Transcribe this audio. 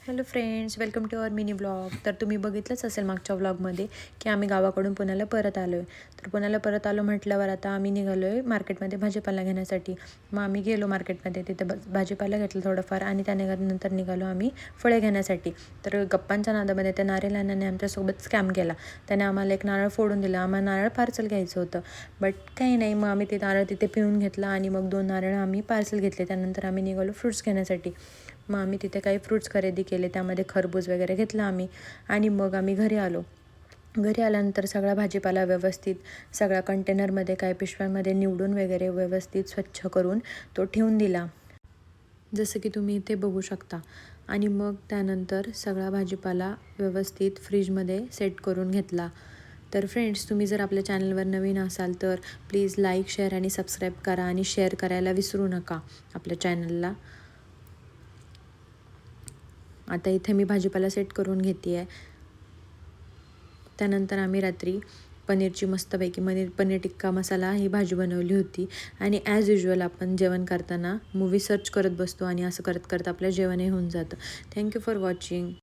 Hello friends, welcome to our mini blog. तर तुम्ही बघितलंच असेल मागच्या व्लॉगमध्ये की आम्ही गावाकडून पुण्याला परत आलो आहे. तर पुण्याला परत आलो म्हटल्यावर आता आम्ही निघालो आहे मार्केटमध्ये भाजीपाला घेण्यासाठी. मग आम्ही गेलो मार्केटमध्ये, तिथे भाजीपाला घेतलं थोडंफार आणि त्यानंतर निघालो आम्ही फळे घेण्यासाठी. तर गप्पांच्या नादामध्ये त्या नारेलाने आमच्यासोबत स्कॅम केला. त्याने आम्हाला एक नारळ फोडून दिला. आम्हाला नारळ पार्सल घ्यायचं होतं, बट काही नाही. मग आम्ही ते नारळ तिथे पिऊन घेतला आणि मग 2 नारळ आम्ही पार्सल घेतले. त्यानंतर आम्ही निघालो फ्रूट्स घेण्यासाठी. मग आम्ही तिथे काही फ्रूट्स खरेदी केले, त्यामध्ये खरबूज वगैरे घेतला आम्ही आणि मग आम्ही घरी आलो. घरी आल्यानंतर सगळा भाजीपाला व्यवस्थित सगळ्या कंटेनरमध्ये काय पिशव्यांमध्ये निवडून वगैरे व्यवस्थित स्वच्छ करून तो ठेवून दिला, जसं की तुम्ही इथे बघू शकता. आणि मग त्यानंतर सगळा भाजीपाला व्यवस्थित फ्रीजमध्ये सेट करून घेतला. तर फ्रेंड्स, तुम्ही जर आपल्या चॅनलवर नवीन असाल तर प्लीज लाईक, शेअर आणि सबस्क्राईब करा आणि शेअर करायला विसरू नका आपल्या चॅनलला. आता इथे मी भाजीपाला सेट करून घेते आहे. त्यानंतर आम्ही रात्री पनीरची मस्तपैकी पनीर टिक्का मसाला ही भाजी बनवली होती. आणि ॲज युजल आपण जेवण करताना मूवी सर्च करत बसतो आणि असं करत करत आपलं जेवणही होऊन जातं. Thank you for watching.